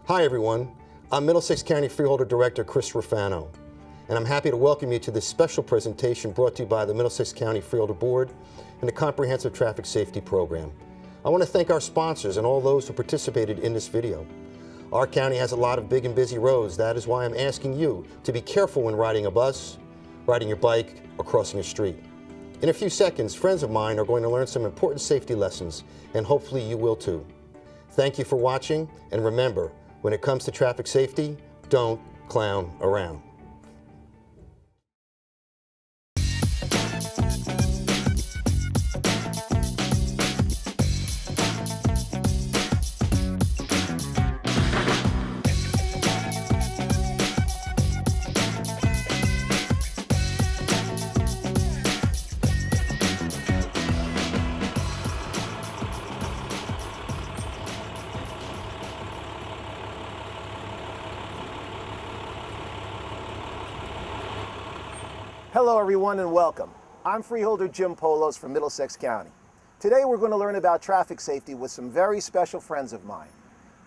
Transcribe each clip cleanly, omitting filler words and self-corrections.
Hi everyone, I'm Middlesex County Freeholder Director Chris RAFANO, and I'm happy to welcome you to this special presentation brought to you by the Middlesex County Freeholder Board and the Comprehensive Traffic Safety Program. I want to thank our sponsors and all those who participated in this video. Our county has a lot of big and busy roads. That is why I'm asking you to be careful when riding a bus, riding your bike, or crossing a street. In a few seconds, friends of mine are going to learn some important safety lessons, and hopefully you will too. Thank you for watching, and remember, when it comes to traffic safety, don't clown around. Hello everyone and welcome. I'm Freeholder Jim Polos from Middlesex County. Today we're going to learn about traffic safety with some very special friends of mine.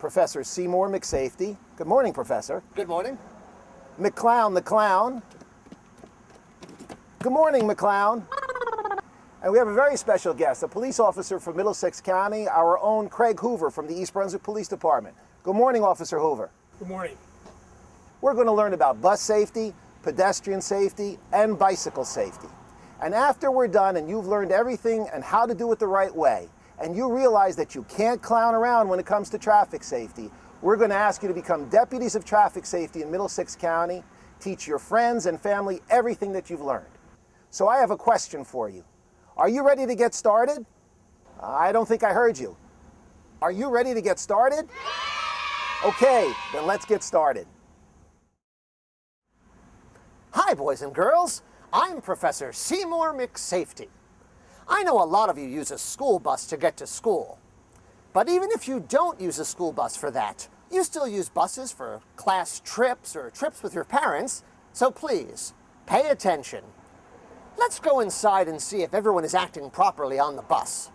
Professor Seymour McSafety. Good morning, Professor. Good morning. McClown the Clown. Good morning, McClown. And we have a very special guest, a police officer from Middlesex County, our own Craig Hoover from the East Brunswick Police Department. Good morning, Officer Hoover. Good morning. We're going to learn about bus safety, pedestrian safety, and bicycle safety. And after we're done and you've learned everything and how to do it the right way, and you realize that you can't clown around when it comes to traffic safety, we're going to ask you to become deputies of traffic safety in Middlesex County, teach your friends and family everything that you've learned. So I have a question for you. Are you ready to get started? I don't think I heard you. Are you ready to get started? Okay, then let's get started. Hi, boys and girls. I'm Professor Seymour McSafety. I know a lot of you use a school bus to get to school. But even if you don't use a school bus for that, you still use buses for class trips or trips with your parents, so please, pay attention. Let's go inside and see if everyone is acting properly on the bus.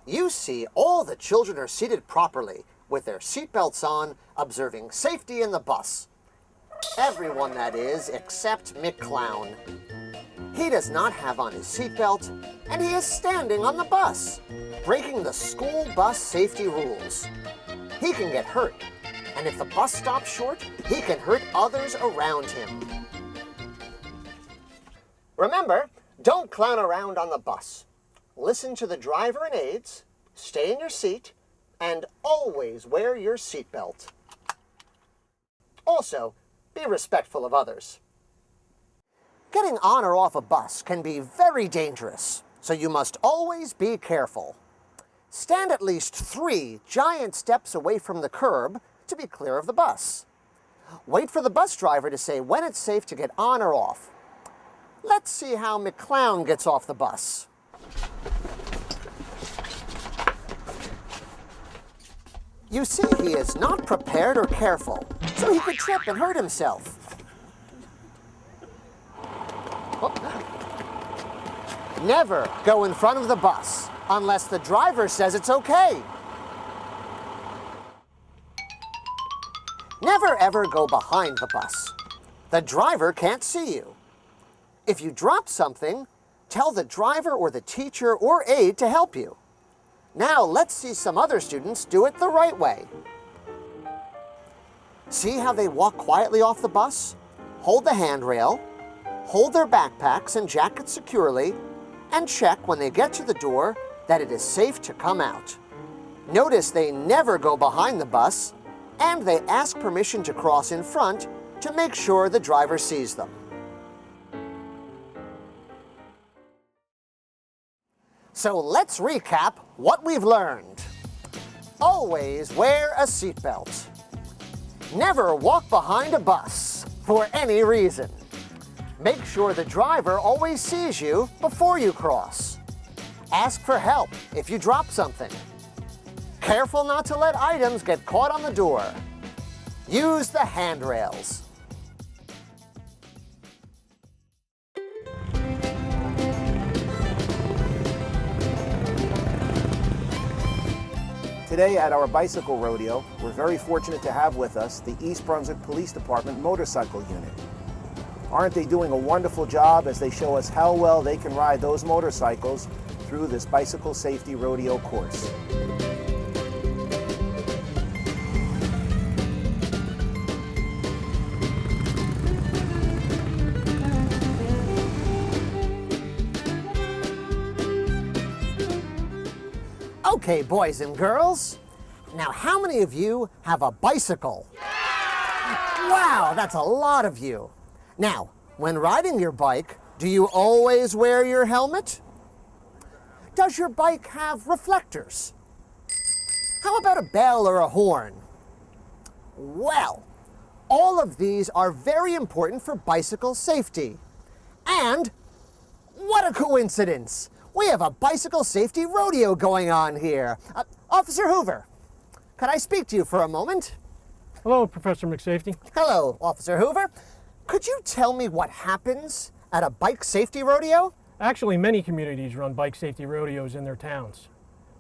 You see all the children are seated properly, with their seatbelts on, observing safety in the bus. Everyone, that is, except McClown. He does not have on his seatbelt, and he is standing on the bus, breaking the school bus safety rules. He can get hurt, and if the bus stops short, he can hurt others around him. Remember, don't clown around on the bus. Listen to the driver and aides, stay in your seat, and always wear your seatbelt. Also, be respectful of others. Getting on or off a bus can be very dangerous, so you must always be careful. Stand at least 3 giant steps away from the curb to be clear of the bus. Wait for the bus driver to say when it's safe to get on or off. Let's see how McClown gets off the bus. You see, he is not prepared or careful, so he could trip and hurt himself. Oh. Never go in front of the bus unless the driver says it's okay. Never ever go behind the bus. The driver can't see you. If you drop something, tell the driver or the teacher or aide to help you. Now let's see some other students do it the right way. See how they walk quietly off the bus? Hold the handrail, hold their backpacks and jackets securely, and check when they get to the door that it is safe to come out. Notice they never go behind the bus, and they ask permission to cross in front to make sure the driver sees them. So let's recap what we've learned. Always wear a seatbelt. Never walk behind a bus for any reason. Make sure the driver always sees you before you cross. Ask for help if you drop something. Careful not to let items get caught on the door. Use the handrails. Today at our bicycle rodeo, we're very fortunate to have with us the East Brunswick Police Department Motorcycle Unit. Aren't they doing a wonderful job as they show us how well they can ride those motorcycles through this bicycle safety rodeo course? Okay, boys and girls. Now, how many of you have a bicycle? Wow, that's a lot of you. Now, when riding your bike, do you always wear your helmet? Does your bike have reflectors? How about a bell or a horn? Well, all of these are very important for bicycle safety. And what a coincidence! We have a bicycle safety rodeo going on here. Officer Hoover, could I speak to you for a moment? Hello, Professor McSafety. Hello, Officer Hoover. Could you tell me what happens at a bike safety rodeo? Actually, many communities run bike safety rodeos in their towns.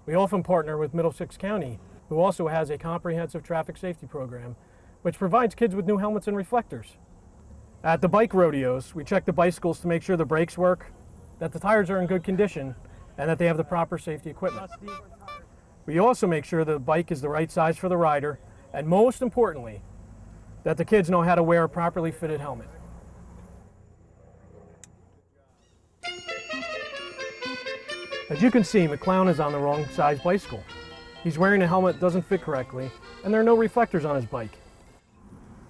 We often partner with Middlesex County, who also has a comprehensive traffic safety program, which provides kids with new helmets and reflectors. At the bike rodeos, we check the bicycles to make sure the brakes work, that the tires are in good condition, and that they have the proper safety equipment. We also make sure the bike is the right size for the rider, and most importantly, that the kids know how to wear a properly fitted helmet. As you can see, McClown is on the wrong size bicycle. He's wearing a helmet that doesn't fit correctly, and there are no reflectors on his bike.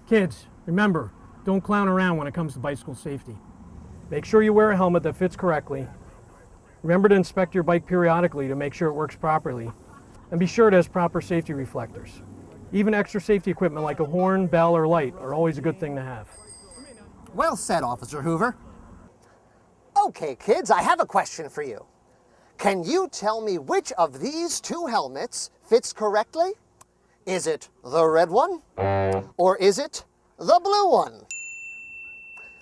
Kids, remember, don't clown around when it comes to bicycle safety. Make sure you wear a helmet that fits correctly. Remember to inspect your bike periodically to make sure it works properly. And be sure it has proper safety reflectors. Even extra safety equipment like a horn, bell, or light are always a good thing to have. Well said, Officer Hoover. Okay, kids, I have a question for you. Can you tell me which of these two helmets fits correctly? Is it the red one? Or is it the blue one?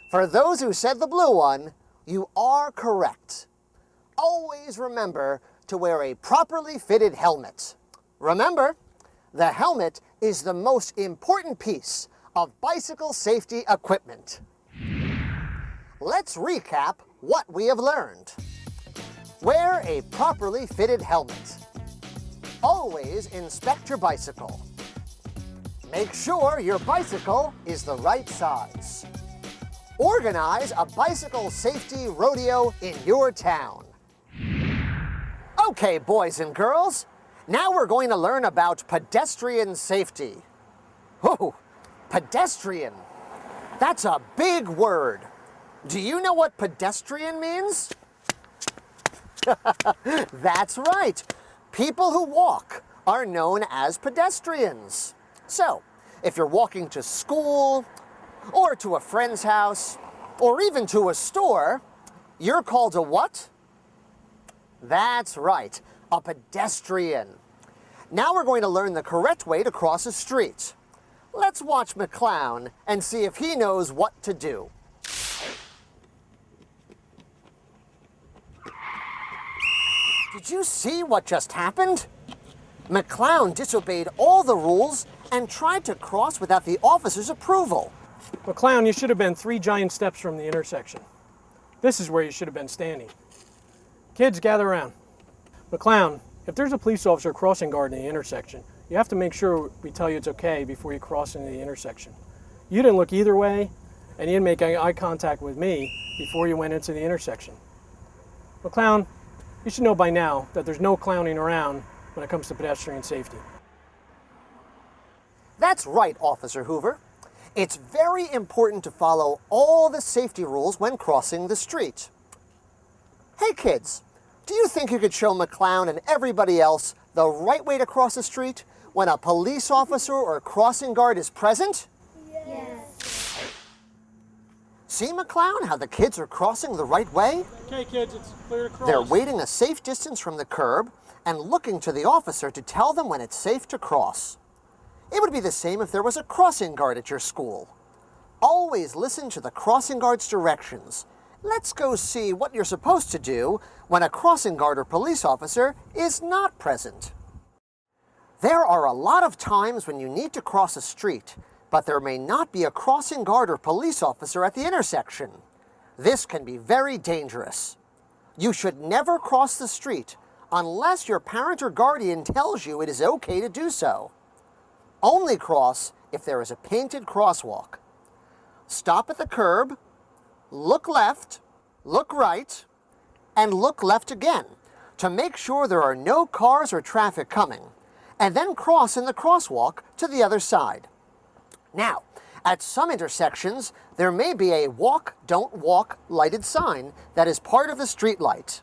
For those who said the blue one, you are correct. Always remember to wear a properly fitted helmet. Remember, the helmet is the most important piece of bicycle safety equipment. Let's recap what we have learned. Wear a properly fitted helmet. Always inspect your bicycle. Make sure your bicycle is the right size. Organize a bicycle safety rodeo in your town. Okay, boys and girls, now we're going to learn about pedestrian safety. Oh, pedestrian. That's a big word. Do you know what pedestrian means? That's right. People who walk are known as pedestrians. So, if you're walking to school, or to a friend's house, or even to a store, you're called a what? That's right, a pedestrian. Now we're going to learn the correct way to cross a street. Let's watch McClown and see if he knows what to do. Did you see what just happened? McClown disobeyed all the rules and tried to cross without the officer's approval. McClown, you should have been 3 giant steps from the intersection. This is where you should have been standing. Kids, gather around. McClown, if there's a police officer crossing guard in the intersection, you have to make sure we tell you it's okay before you cross into the intersection. You didn't look either way, and you didn't make eye contact with me before you went into the intersection. McClown, you should know by now that there's no clowning around when it comes to pedestrian safety. That's right, Officer Hoover. It's very important to follow all the safety rules when crossing the street. Hey kids, do you think you could show McClown and everybody else the right way to cross the street when a police officer or crossing guard is present? Yes. See, McClown, how the kids are crossing the right way? Okay, kids, it's clear to cross. They're waiting a safe distance from the curb and looking to the officer to tell them when it's safe to cross. It would be the same if there was a crossing guard at your school. Always listen to the crossing guard's directions. Let's go see what you're supposed to do when a crossing guard or police officer is not present. There are a lot of times when you need to cross a street, but there may not be a crossing guard or police officer at the intersection. This can be very dangerous. You should never cross the street unless your parent or guardian tells you it is okay to do so. Only cross if there is a painted crosswalk. Stop at the curb, look left, look right, and look left again to make sure there are no cars or traffic coming, and then cross in the crosswalk to the other side. Now, at some intersections, there may be a walk, don't walk lighted sign that is part of the street light.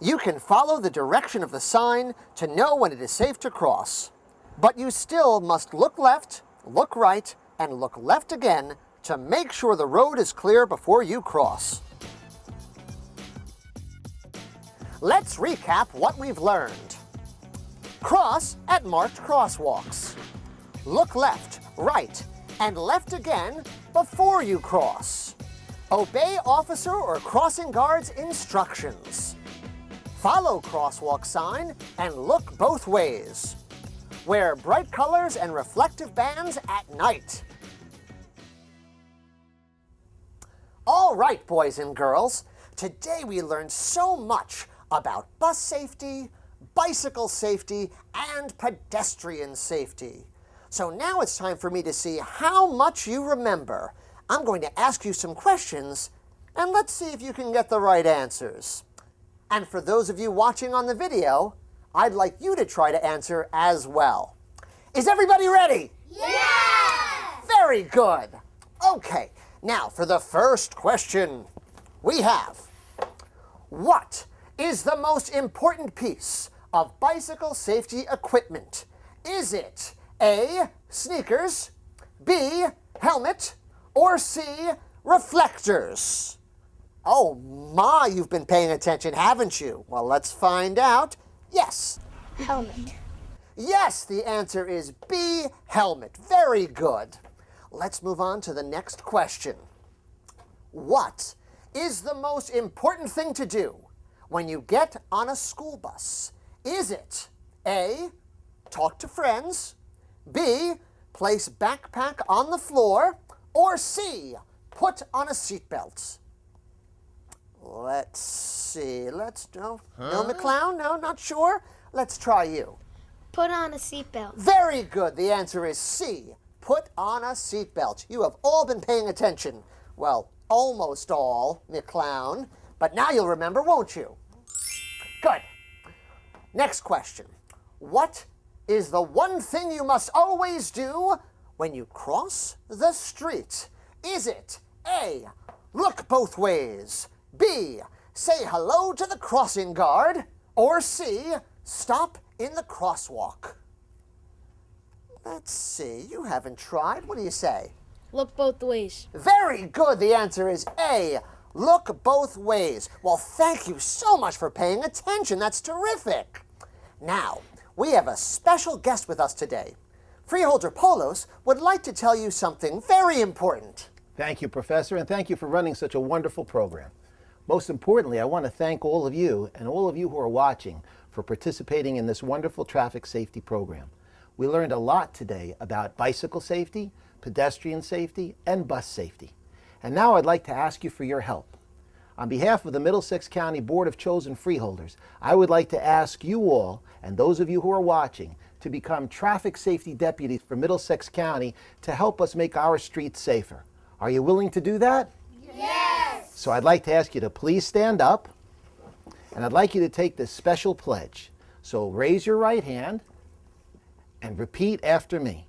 You can follow the direction of the sign to know when it is safe to cross, but you still must look left, look right, and look left again to make sure the road is clear before you cross. Let's recap what we've learned. Cross at marked crosswalks. Look left, right, and left again before you cross. Obey officer or crossing guard's instructions. Follow crosswalk sign and look both ways. Wear bright colors and reflective bands at night. All right, boys and girls, today we learned so much about bus safety, bicycle safety, and pedestrian safety. So now it's time for me to see how much you remember. I'm going to ask you some questions, and let's see if you can get the right answers. And for those of you watching on the video, I'd like you to try to answer as well. Is everybody ready? Yes! Very good. Okay, now for the first question, we have, what is the most important piece of bicycle safety equipment? Is it A, sneakers, B, helmet, or C, reflectors? Oh my, you've been paying attention, haven't you? Well, let's find out. Yes. Helmet. Yes, the answer is B, helmet. Very good. Let's move on to the next question. What is the most important thing to do when you get on a school bus? Is it A, talk to friends, B, place backpack on the floor, or C, put on a seatbelt? Let's see. No, McClown? No, not sure? Let's try you. Put on a seatbelt. Very good. The answer is C, put on a seatbelt. You have all been paying attention. Well, almost all, McClown. But now you'll remember, won't you? Good. Next question. What is the one thing you must always do when you cross the street? Is it A, look both ways, B, say hello to the crossing guard, or C, stop in the crosswalk? Let's see, you haven't tried. What do you say? Look both ways. Very good. The answer is A, look both ways. Well, thank you so much for paying attention. That's terrific. Now, we have a special guest with us today. Freeholder Polos would like to tell you something very important. Thank you, Professor, and thank you for running such a wonderful program. Most importantly, I want to thank all of you and all of you who are watching for participating in this wonderful traffic safety program. We learned a lot today about bicycle safety, pedestrian safety, and bus safety. And now I'd like to ask you for your help. On behalf of the Middlesex County Board of Chosen Freeholders, I would like to ask you all, and those of you who are watching, to become traffic safety deputies for Middlesex County to help us make our streets safer. Are you willing to do that? Yes! So I'd like to ask you to please stand up, and I'd like you to take this special pledge. So raise your right hand and repeat after me.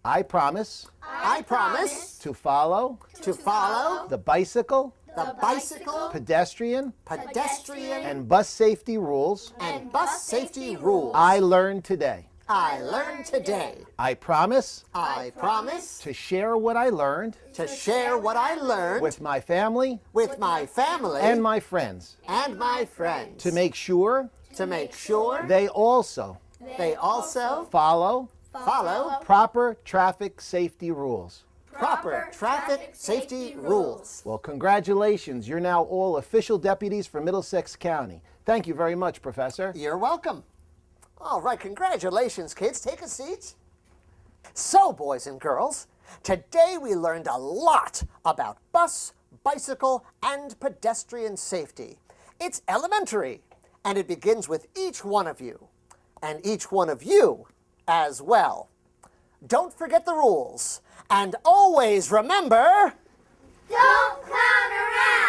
I promise I promise to follow to follow the bicycle, the bicycle, pedestrian, pedestrian, and bus safety rules and bus safety rules I learned today. I learned today. I promise I promise to share what I learned to share what I learned with my family with my family and my friends and my friends to make sure they also follow follow proper traffic safety rules. proper traffic safety rules. Well, congratulations. You're now all official deputies for Middlesex County. Thank you very much, Professor. You're welcome. All right, congratulations, kids. Take a seat. So, boys and girls, today we learned a lot about bus, bicycle, and pedestrian safety. It's elementary, and it begins with each one of you, and each one of you as well. Don't forget the rules, and always remember... Don't clown around.